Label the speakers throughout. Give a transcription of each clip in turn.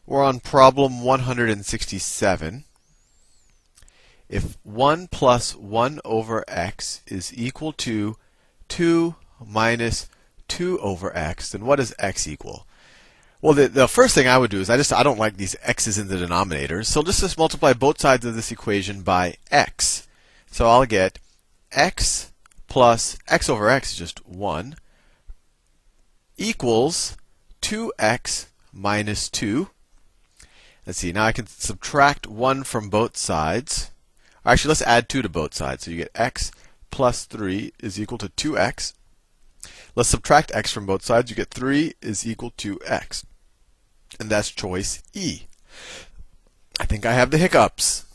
Speaker 1: We're on problem 167. If 1 plus 1 over x is equal to 2 minus 2 over x, then what does x equal? Well, the first thing I would do is I don't like these x's in the denominator, so just multiply both sides of this equation by x. So I'll get x plus x over x is just 1 equals 2x minus 2. Let's see, now I can subtract 1 from both sides. Actually, let's add 2 to both sides. So you get x plus 3 is equal to 2x. Let's subtract x from both sides. You get 3 is equal to x. And that's choice E. I think I have the hiccups.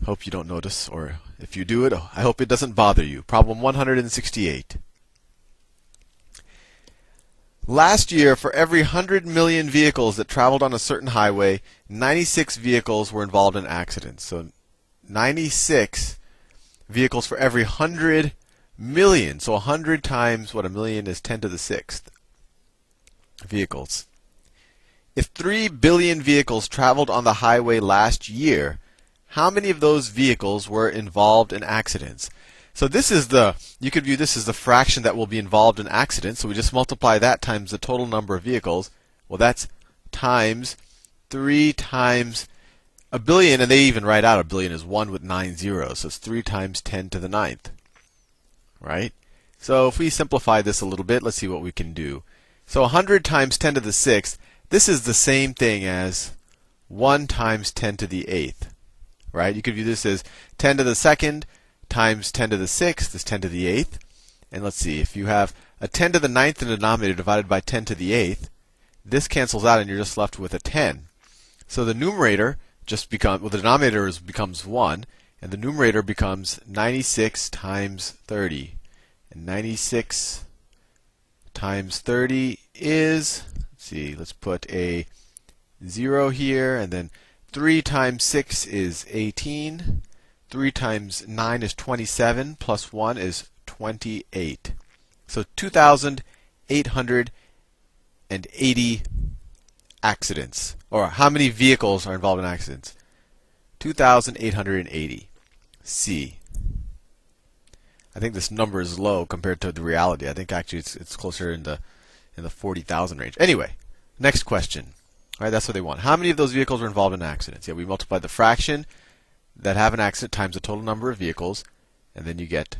Speaker 1: Hope you don't notice, or if you do it, I hope it doesn't bother you. Problem 168. Last year, for every 100 million vehicles that traveled on a certain highway, 96 vehicles were involved in accidents. So 96 vehicles for every 100 million. So 100 times what a million is 10 to the 6th vehicles. If 3 billion vehicles traveled on the highway last year, how many of those vehicles were involved in accidents? So this is you could view this as the fraction that will be involved in accidents. So we just multiply that times the total number of vehicles. Well, that's times 3 times a billion, and they even write out a billion as 1 with 9 zeros. So it's 3 times 10 to the 9th. Right? So if we simplify this a little bit, let's see what we can do. So 100 times 10 to the 6th, this is the same thing as 1 times 10 to the 8th. Right? You could view this as 10 to the 2nd times 10 to the 6th is 10 to the 8th. And let's see, if you have a 10 to the 9th in the denominator divided by 10 to the 8th, this cancels out and you're just left with a 10. So the numerator just becomes, well, the denominator becomes 1, and the numerator becomes 96 times 30. And 96 times 30 is, let's see, let's put a 0 here, and then 3 times 6 is 18. 3 times 9 is 27, plus 1 is 28. So 2,880 accidents. Or how many vehicles are involved in accidents? 2,880. C. I think this number is low compared to the reality. I think actually it's closer in the 40,000 range. Anyway, next question. All right, that's what they want. How many of those vehicles were involved in accidents? Yeah, we multiply the fraction that have an accident times the total number of vehicles, and then you get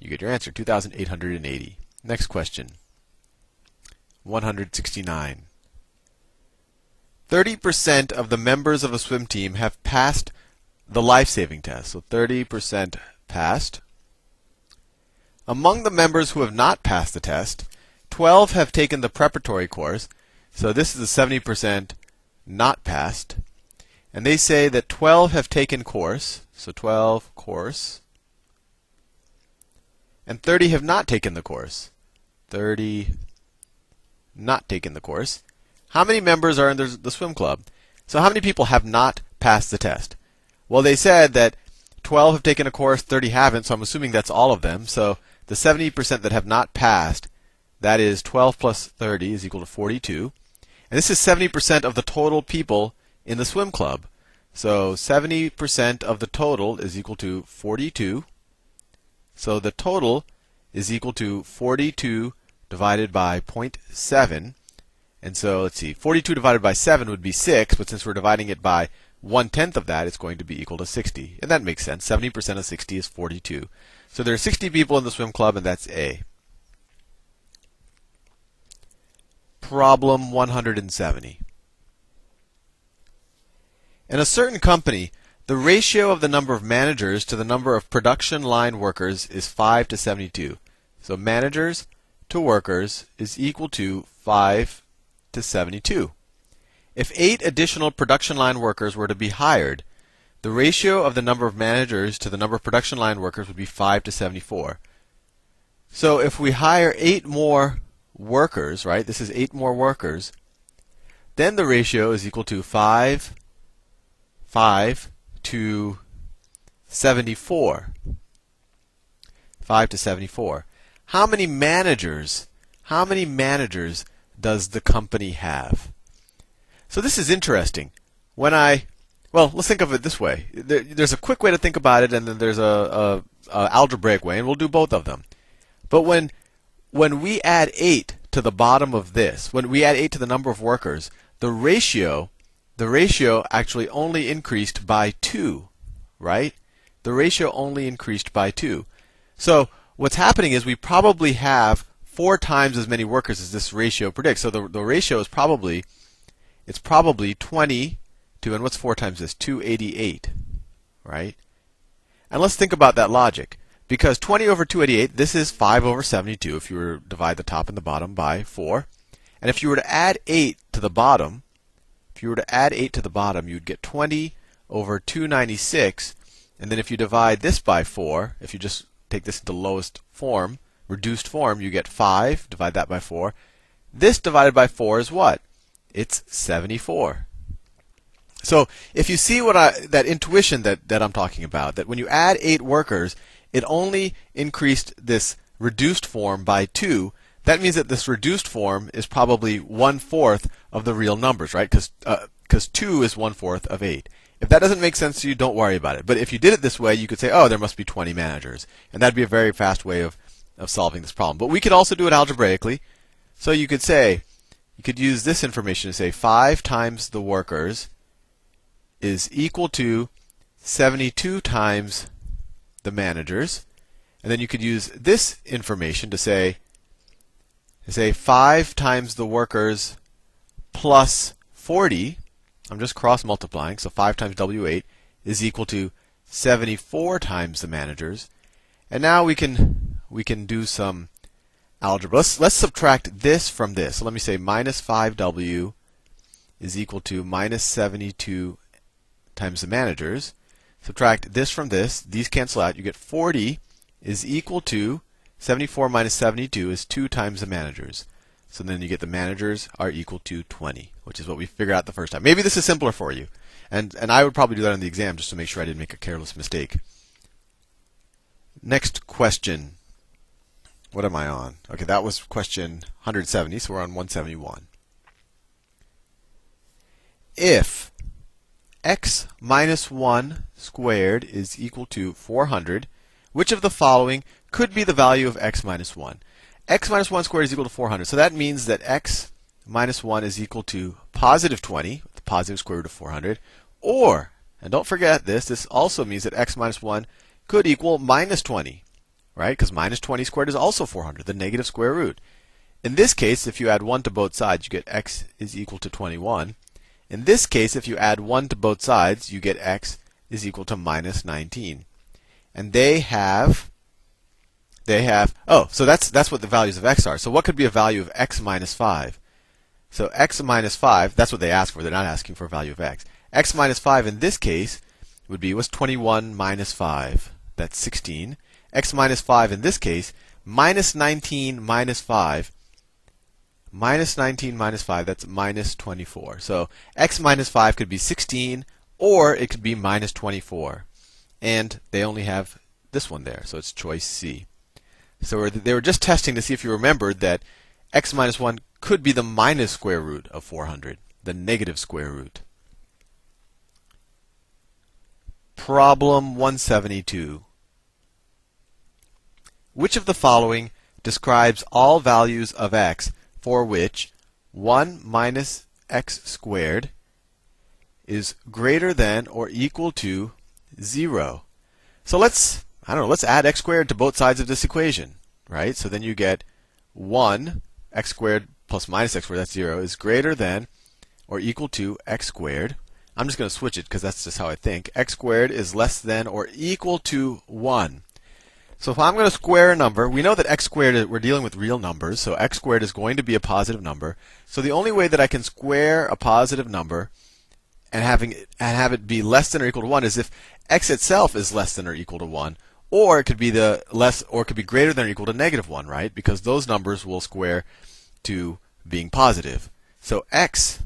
Speaker 1: your answer, 2,880. Next question. 169. 30% of the members of a swim team have passed the life-saving test. So 30% passed. Among the members who have not passed the test, 12 have taken the preparatory course. So this is the 70% not passed. And they say that 12 have taken course, so 12 course, and 30 have not taken the course. 30 not taken the course. How many members are in the swim club? So how many people have not passed the test? Well, they said that 12 have taken a course, 30 haven't, so I'm assuming that's all of them. So the 70% that have not passed, that is 12 plus 30 is equal to 42. And this is 70% of the total people in the swim club. So 70% of the total is equal to 42. So the total is equal to 42 divided by 0.7. And so let's see, 42 divided by 7 would be 6, but since we're dividing it by 1/10 of that, it's going to be equal to 60. And that makes sense. 70% of 60 is 42. So there are 60 people in the swim club, and that's A. Problem 170. In a certain company, the ratio of the number of managers to the number of production line workers is 5 to 72. So managers to workers is equal to 5 to 72. If 8 additional production line workers were to be hired, the ratio of the number of managers to the number of production line workers would be 5 to 74. So if we hire 8 more workers, right, this is 8 more workers, then the ratio is equal to 5 to 74. 5 to 74. How many managers does the company have? So this is interesting. Well, let's think of it this way. There's a quick way to think about it, and then there's a algebraic way, and we'll do both of them. But when we add 8 to the bottom of this, when we add 8 to the number of workers, the ratio actually only increased by 2, right? The ratio only increased by 2. So what's happening is we probably have 4 times as many workers as this ratio predicts. So the ratio is probably 20 to, and what's 4 times this? 288, right? And let's think about that logic. Because 20 over 288, this is 5 over 72 if you were to divide the top and the bottom by 4. And if you were to add 8 to the bottom, you'd get 20 over 296. And then if you divide this by 4, if you just take this into lowest form, reduced form, you get 5, divide that by 4. This divided by 4 is what? It's 74. So if you see that intuition that I'm talking about, that when you add 8 workers, it only increased this reduced form by 2. That means that this reduced form is probably 1/4 of the real numbers, right? Because 2 is 1/4 of 8. If that doesn't make sense to you, don't worry about it. But if you did it this way, you could say, oh, there must be 20 managers. And that'd be a very fast way of solving this problem. But we could also do it algebraically. So you could use this information to say 5 times the workers is equal to 72 times the managers. And then you could use this information to say 5 times the workers plus 40. I'm just cross multiplying, so 5 times W8 is equal to 74 times the managers. And now we can do some algebra. Let's subtract this from this. So let me say minus 5W is equal to minus 72 times the managers. Subtract this from this. These cancel out. You get 40 is equal to 74 minus 72 is 2 times the managers. So then you get the managers are equal to 20, which is what we figured out the first time. Maybe this is simpler for you. And I would probably do that on the exam just to make sure I didn't make a careless mistake. Next question. What am I on? Okay, that was question 170, so we're on 171. If x minus 1 squared is equal to 400, which of the following could be the value of x minus 1? X minus 1 squared is equal to 400. So that means that x minus 1 is equal to positive 20, the positive square root of 400. Or, and don't forget this also means that x minus 1 could equal minus 20, right? Because minus 20 squared is also 400, the negative square root. In this case, if you add 1 to both sides, you get x is equal to 21. In this case, if you add 1 to both sides, you get x is equal to minus 19. And they have, so that's what the values of x are. So what could be a value of x minus 5? So x minus 5, that's what they ask for. They're not asking for a value of x. X minus 5 in this case was 21 minus 5. That's 16. X minus 5 in this case, minus 19 minus 5. Minus 19 minus 5, that's minus 24. So x minus 5 could be 16, or it could be minus 24. And they only have this one there, so it's choice C. So they were just testing to see if you remembered that x minus 1 could be the minus square root of 400, the negative square root. Problem 172. Which of the following describes all values of x for which 1 minus x squared is greater than or equal to 0? So let's add x squared to both sides of this equation, right? So then you get 1 x squared plus minus x squared, that's 0, is greater than or equal to x squared. I'm just going to switch it because that's just how I think. X squared is less than or equal to 1. So if I'm going to square a number, we know that x squared, we're dealing with real numbers, so x squared is going to be a positive number. So the only way that I can square a positive number and have it be less than or equal to 1 is if x itself is less than or equal to 1, or it could be greater than or equal to negative 1, right? Because those numbers will square to being positive. So x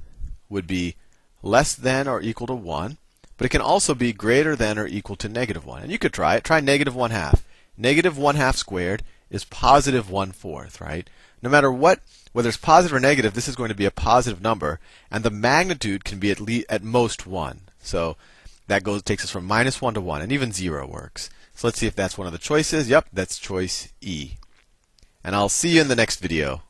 Speaker 1: would be less than or equal to 1, but it can also be greater than or equal to negative 1. And you could try it. Try negative 1/2. Negative 1/2 squared is positive 1/4, right? no matter what, whether it's positive or negative, this is going to be a positive number, and the magnitude can be at most 1. So that takes us from -1 to 1, and even 0 works. So let's see if that's one of the choices. Yep, that's choice E. And I'll see you in the next video.